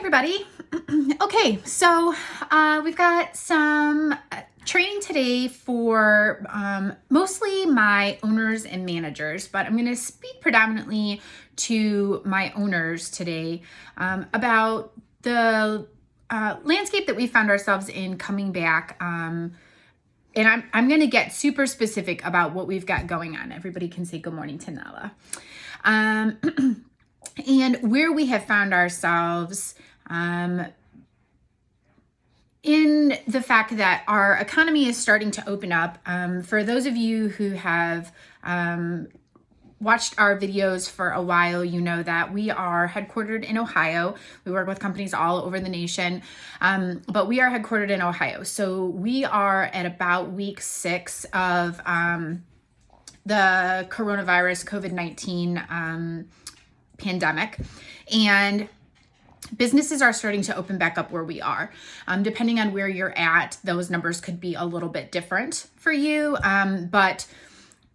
everybody. Okay, so we've got some training today for mostly my owners and managers, but I'm going to speak predominantly to my owners today about the landscape that we found ourselves in coming back. And I'm going to get super specific about what we've got going on. Everybody can say good morning to Nala. And where we have found ourselves in the fact that our economy is starting to open up. For those of you who have watched our videos for a while, you know that we are headquartered in Ohio. We work with companies all over the nation, but we are headquartered in Ohio. So we are at about week 6 of the coronavirus COVID-19 pandemic, and businesses are starting to open back up where we are. Depending on where you're at, those numbers could be a little bit different for you, but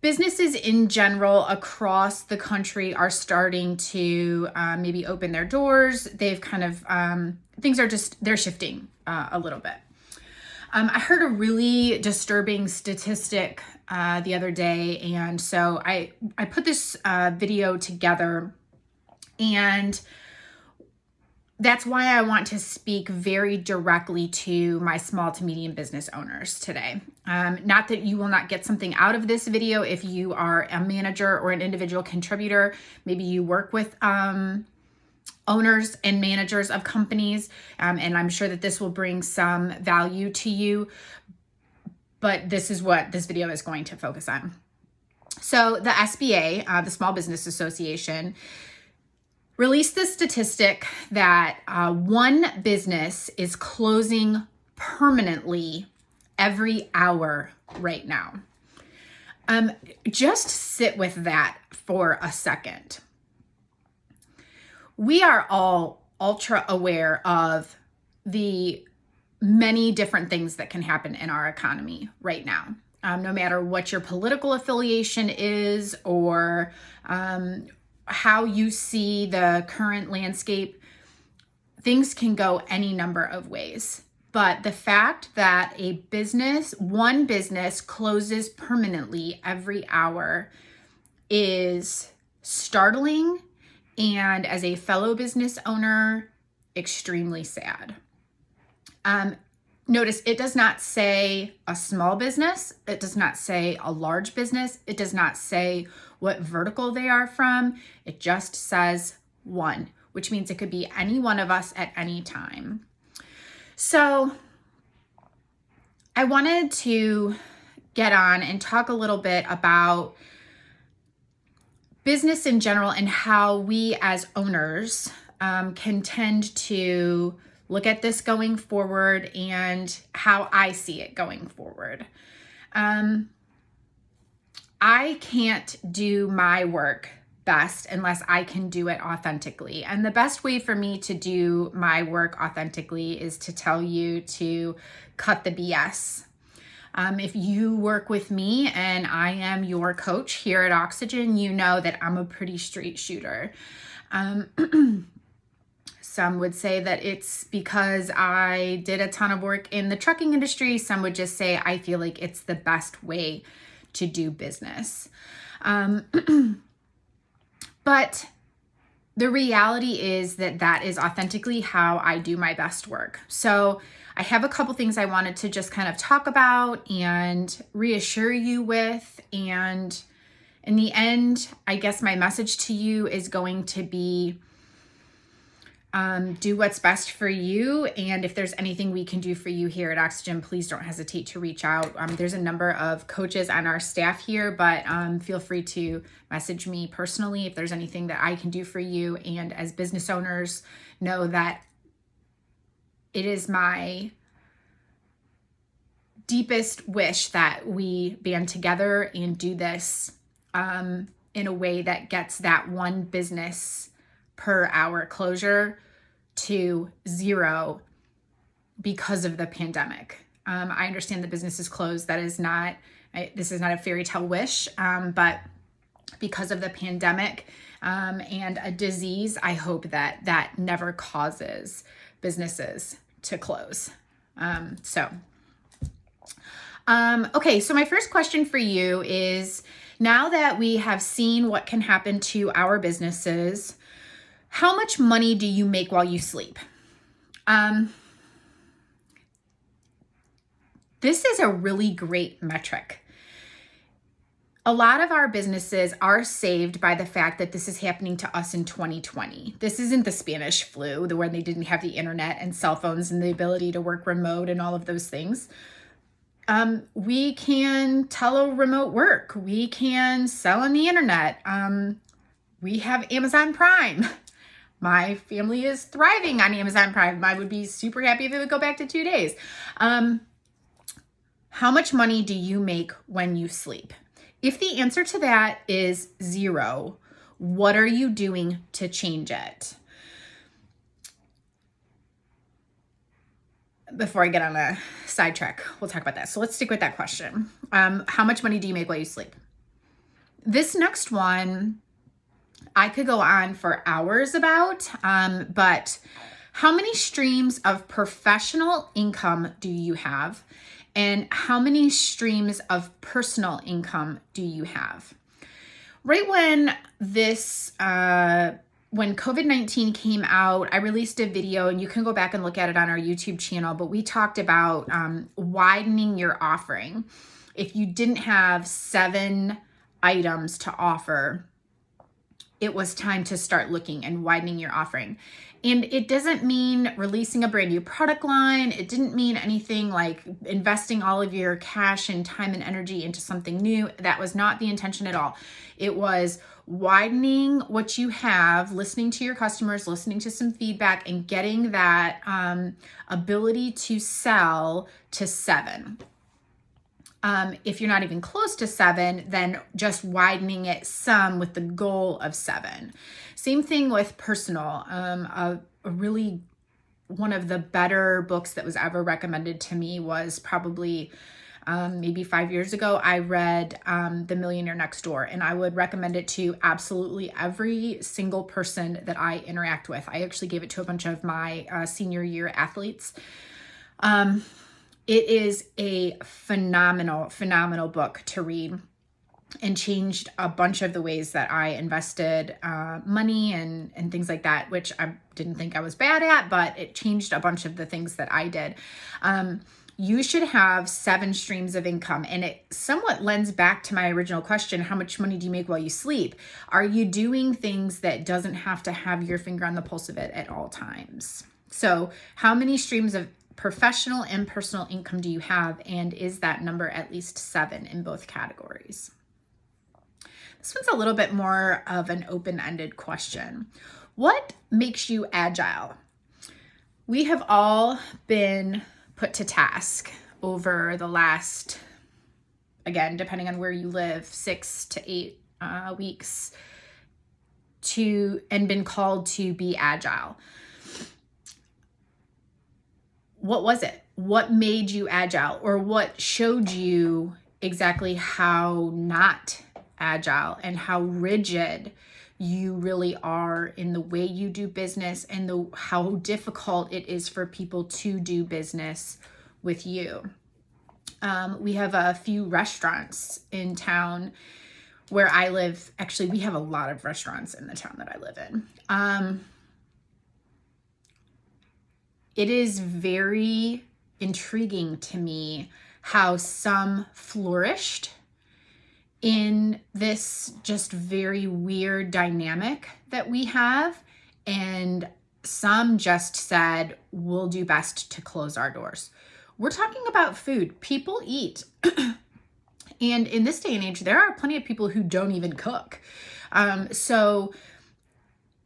businesses in general across the country are starting to maybe open their doors. They've kind of, things are just, they're shifting a little bit. I heard a really disturbing statistic the other day, and so I put this video together, and that's why I want to speak very directly to my small to medium business owners today. Not that you will not get something out of this video if you are a manager or an individual contributor. Maybe you work with owners and managers of companies, and I'm sure that this will bring some value to you. But this is what this video is going to focus on. So the SBA, the Small Business Association, released the statistic that one business is closing permanently every hour right now. Just sit with that for a second. We are all ultra aware of the many different things that can happen in our economy right now. No matter what your political affiliation is or how you see the current landscape, things can go any number of ways. But the fact that one business closes permanently every hour is startling, and as a fellow business owner, extremely sad. Notice it does not say a small business. It does not say a large business. It does not say what vertical they are from. It just says one, which means it could be any one of us at any time. So I wanted to get on and talk a little bit about business in general and how we as owners can tend to look at this going forward and how I see it going forward. I can't do my work best unless I can do it authentically. And the best way for me to do my work authentically is to tell you to cut the BS. If you work with me and I am your coach here at Oxygen, you know that I'm a pretty straight shooter. Some would say that it's because I did a ton of work in the trucking industry. Some would just say I feel like it's the best way to do business. But the reality is that is authentically how I do my best work. So I have a couple things I wanted to just kind of talk about and reassure you with. And in the end, I guess my message to you is going to be, do what's best for you. And if there's anything we can do for you here at Oxygen, please don't hesitate to reach out. There's a number of coaches on our staff here, but feel free to message me personally if there's anything that I can do for you. And as business owners, know that it is my deepest wish that we band together and do this in a way that gets that one business per hour closure to 0 because of the pandemic. I understand the business is closed. This is not a fairy tale wish, but because of the pandemic and a disease. I hope that that never causes businesses to close. Okay, so my first question for you is, now that we have seen what can happen to our businesses, how much money do you make while you sleep? This is a really great metric. A lot of our businesses are saved by the fact that this is happening to us in 2020. This isn't the Spanish flu, where they didn't have the internet and cell phones and the ability to work remote and all of those things. We can remote work. We can sell on the internet. We have Amazon Prime. My family is thriving on Amazon Prime. I would be super happy if it would go back to 2 days. How much money do you make when you sleep? If the answer to that is 0, what are you doing to change it? Before I get on a sidetrack, we'll talk about that. So let's stick with that question. How much money do you make while you sleep? This next one, I could go on for hours about, but how many streams of professional income do you have? And how many streams of personal income do you have? Right when when COVID-19 came out, I released a video, and you can go back and look at it on our YouTube channel, but we talked about widening your offering. If you didn't have 7 items to offer, it was time to start looking and widening your offering. And it doesn't mean releasing a brand new product line. It didn't mean anything like investing all of your cash and time and energy into something new. That was not the intention at all. It was widening what you have, listening to your customers, listening to some feedback, and getting that ability to sell to 7. If you're not even close to 7, then just widening it some with the goal of 7. Same thing with personal. Really one of the better books that was ever recommended to me was probably maybe 5 years ago. I read The Millionaire Next Door, and I would recommend it to absolutely every single person that I interact with. I actually gave it to a bunch of my senior year athletes. It is a phenomenal book to read, and changed a bunch of the ways that I invested money and things like that, which I didn't think I was bad at, but it changed a bunch of the things that I did. You should have 7 streams of income, and it somewhat lends back to my original question: how much money do you make while you sleep? Are you doing things that doesn't have to have your finger on the pulse of it at all times? So how many streams of professional and personal income do you have, and is that number at least 7 in both categories? This one's a little bit more of an open-ended question. What makes you agile? We have all been put to task over the last, again, depending on where you live, 6 to 8 weeks and been called to be agile. What was it? What made you agile, or what showed you exactly how not agile and how rigid you really are in the way you do business, and how difficult it is for people to do business with you? We have a few restaurants in town where I live. Actually, we have a lot of restaurants in the town that I live in. It is very intriguing to me how some flourished in this just very weird dynamic that we have, and some just said, we'll do best to close our doors. We're talking about food. People eat. And in this day and age, there are plenty of people who don't even cook. So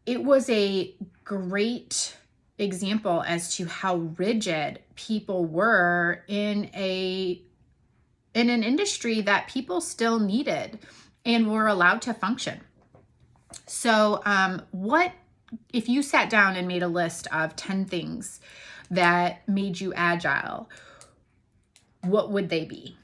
it was a great example as to how rigid people were in an industry that people still needed and were allowed to function. So what if you sat down and made a list of 10 things that made you agile? What would they be?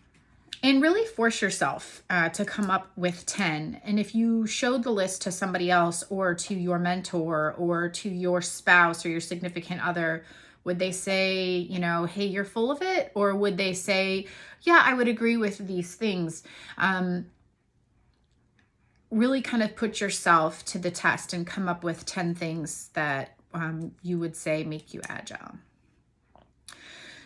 And really force yourself to come up with 10. And if you showed the list to somebody else or to your mentor or to your spouse or your significant other, would they say, hey, you're full of it? Or would they say, yeah, I would agree with these things? Really kind of put yourself to the test and come up with 10 things that you would say make you agile.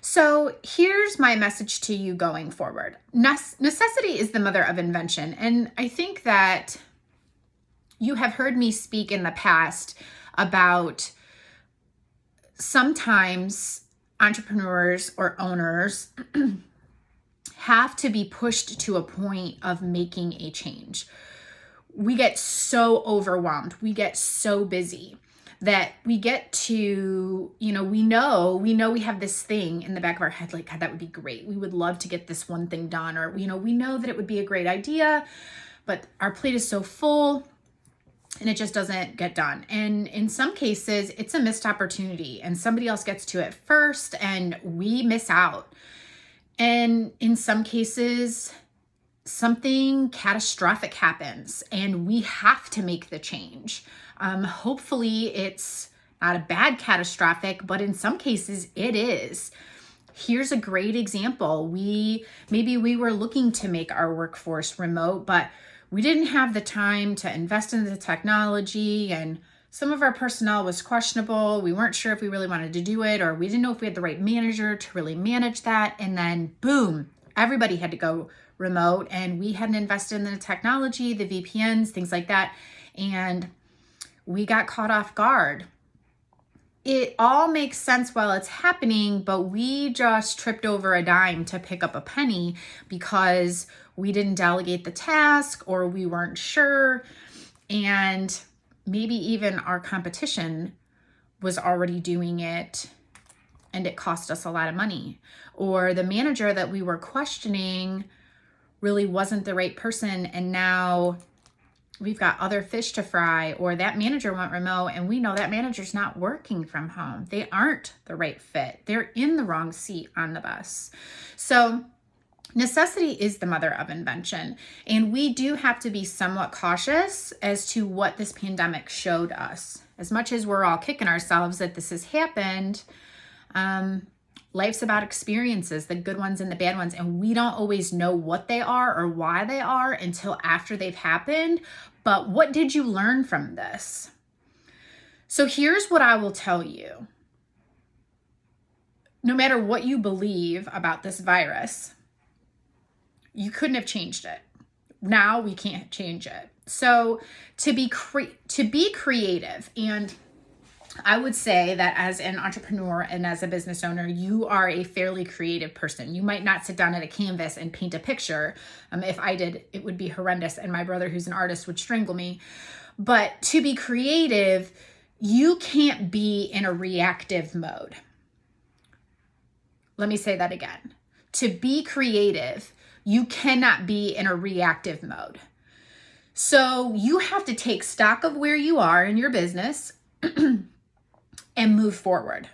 So here's my message to you going forward. Necessity is the mother of invention. And I think that you have heard me speak in the past about sometimes entrepreneurs or owners have to be pushed to a point of making a change. We get so overwhelmed. We get so busy that we get to, we know we have this thing in the back of our head, like, God, that would be great. We would love to get this one thing done. Or, we know that it would be a great idea, but our plate is so full and it just doesn't get done. And in some cases, it's a missed opportunity and somebody else gets to it first and we miss out. And in some cases, something catastrophic happens and we have to make the change. Hopefully it's not a bad catastrophic, but in some cases it is. Here's a great example. Maybe we were looking to make our workforce remote, but we didn't have the time to invest in the technology and some of our personnel was questionable. We weren't sure if we really wanted to do it, or we didn't know if we had the right manager to really manage that. And then boom, everybody had to go remote and we hadn't invested in the technology, the VPNs, things like that. And we got caught off guard. It all makes sense while it's happening, but we just tripped over a dime to pick up a penny because we didn't delegate the task or we weren't sure. And maybe even our competition was already doing it and it cost us a lot of money. Or the manager that we were questioning really wasn't the right person and now we've got other fish to fry, or that manager went remote and we know that manager's not working from home. They aren't the right fit. They're in the wrong seat on the bus. So necessity is the mother of invention. And we do have to be somewhat cautious as to what this pandemic showed us. As much as we're all kicking ourselves that this has happened, life's about experiences, the good ones and the bad ones. And we don't always know what they are or why they are until after they've happened. But what did you learn from this? So here's what I will tell you. No matter what you believe about this virus, you couldn't have changed it. Now we can't change it. So to be creative, and I would say that as an entrepreneur and as a business owner, you are a fairly creative person. You might not sit down at a canvas and paint a picture. If I did, it would be horrendous. And my brother, who's an artist, would strangle me. But to be creative, you can't be in a reactive mode. Let me say that again. To be creative, you cannot be in a reactive mode. So you have to take stock of where you are in your business and move forward.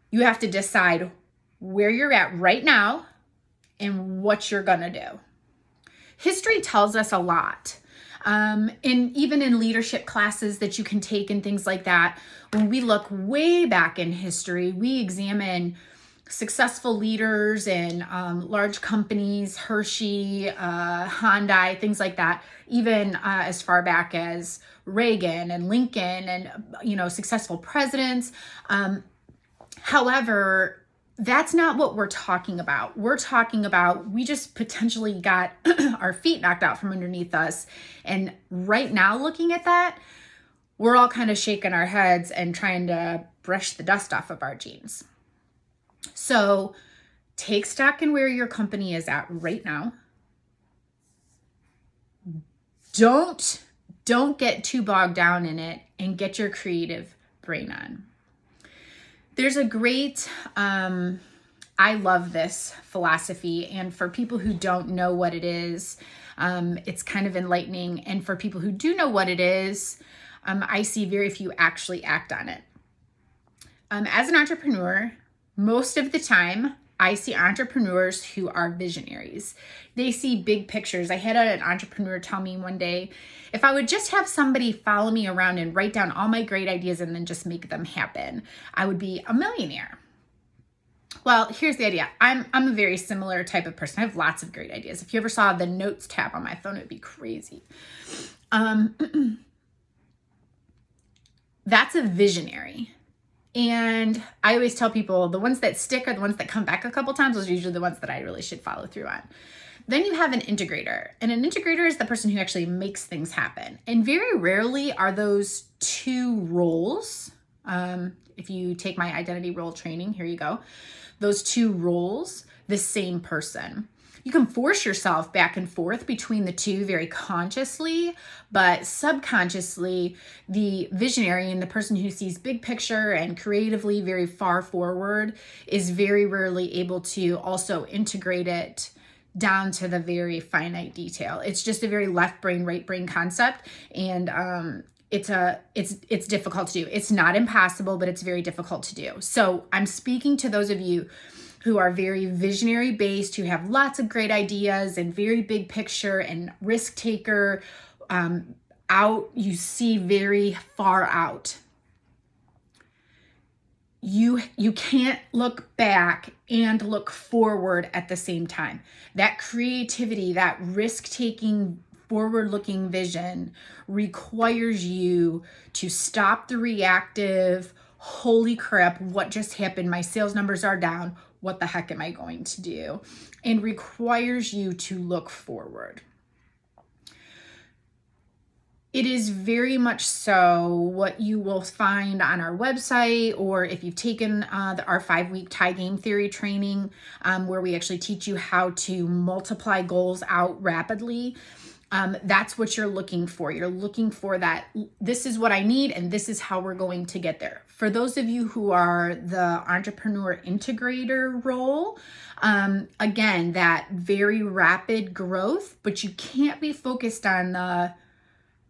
You have to decide where you're at right now and what you're going to do. History tells us a lot. And even in leadership classes that you can take and things like that, when we look way back in history, we examine successful leaders in large companies, Hershey, Hyundai, things like that, even as far back as Reagan and Lincoln and, successful presidents. However, that's not what we're talking about. We're talking about we just potentially got our feet knocked out from underneath us. And right now, looking at that, we're all kind of shaking our heads and trying to brush the dust off of our jeans. So take stock in where your company is at right now. Don't get too bogged down in it and get your creative brain on. There's a great, I love this philosophy. And for people who don't know what it is, it's kind of enlightening. And for people who do know what it is, I see very few actually act on it. As an entrepreneur, most of the time, I see entrepreneurs who are visionaries. They see big pictures. I had an entrepreneur tell me one day, if I would just have somebody follow me around and write down all my great ideas and then just make them happen, I would be a millionaire. Well, here's the idea. I'm a very similar type of person. I have lots of great ideas. If you ever saw the notes tab on my phone, it would be crazy. That's a visionary. And I always tell people the ones that stick are the ones that come back a couple times. Those are usually the ones that I really should follow through on. Then you have an integrator. And an integrator is the person who actually makes things happen. And very rarely are those two roles. If you take my identity role training, here you go. Those two roles, the same person. You can force yourself back and forth between the two very consciously, but subconsciously, the visionary and the person who sees big picture and creatively very far forward is very rarely able to also integrate it down to the very finite detail. It's just a very left brain, right brain concept. And it's difficult to do. It's not impossible, but it's very difficult to do. So I'm speaking to those of you who are very visionary based, who have lots of great ideas and very big picture and risk taker you see very far out. You can't look back and look forward at the same time. That creativity, that risk-taking, forward-looking vision requires you to stop the reactive, holy crap, what just happened? My sales numbers are down. What the heck am I going to do? And requires you to look forward. It is very much so what you will find on our website, or if you've taken our 5-week tie game theory training, where we actually teach you how to multiply goals out rapidly. That's what you're looking for. You're looking for that. This is what I need, and this is how we're going to get there. For those of you who are the entrepreneur integrator role, again, that very rapid growth, but you can't be focused on the,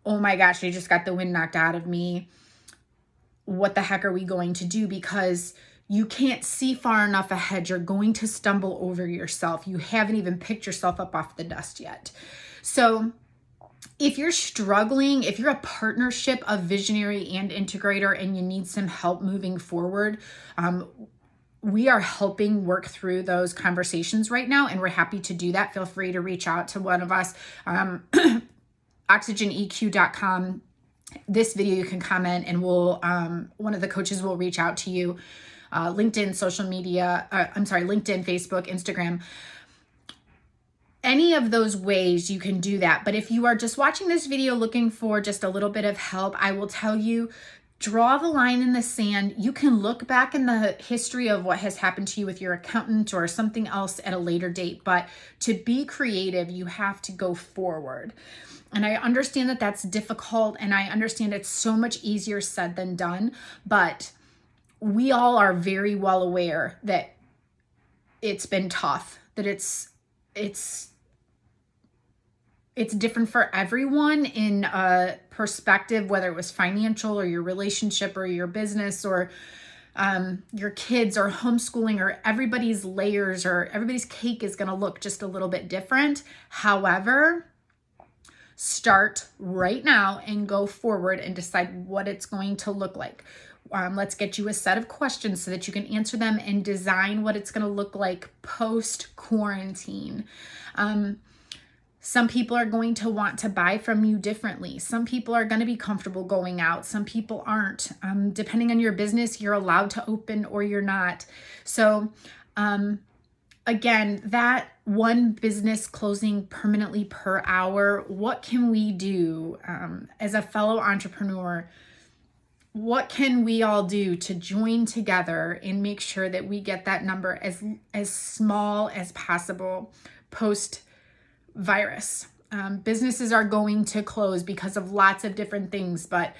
oh my gosh, I just got the wind knocked out of me. What the heck are we going to do? Because you can't see far enough ahead. You're going to stumble over yourself. You haven't even picked yourself up off the dust yet. So if you're struggling, if you're a partnership of visionary and integrator and you need some help moving forward, we are helping work through those conversations right now, and we're happy to do that. Feel free to reach out to one of us. OxygenEq.com. This video, you can comment, and we'll one of the coaches will reach out to you. LinkedIn, social media, LinkedIn, Facebook, Instagram. Any of those ways you can do that. But if you are just watching this video looking for just a little bit of help, I will tell you, draw the line in the sand. You can look back in the history of what has happened to you with your accountant or something else at a later date. But to be creative, you have to go forward. And I understand that that's difficult, and I understand it's so much easier said than done, but we all are very well aware that it's been tough, that it's different for everyone in a perspective, whether it was financial or your relationship or your business or your kids or homeschooling, or everybody's layers or everybody's cake is going to look just a little bit different. However, start right now and go forward and decide what it's going to look like. Let's get you a set of questions so that you can answer them and design what it's going to look like post-quarantine. Some people are going to want to buy from you differently. Some people are going to be comfortable going out. Some people aren't. Depending on your business, you're allowed to open or you're not. So, again, that one business closing permanently per hour, what can we do as a fellow entrepreneur? What can we all do to join together and make sure that we get that number as small as possible post-virus? Businesses are going to close because of lots of different things, but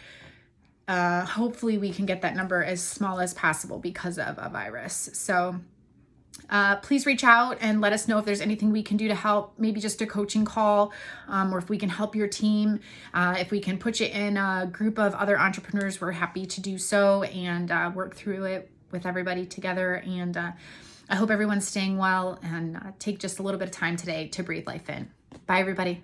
hopefully we can get that number as small as possible because of a virus. So please reach out and let us know if there's anything we can do to help, maybe just a coaching call, or if we can help your team. If we can put you in a group of other entrepreneurs, we're happy to do so and work through it with everybody together. And I hope everyone's staying well, and take just a little bit of time today to breathe life in. Bye, everybody.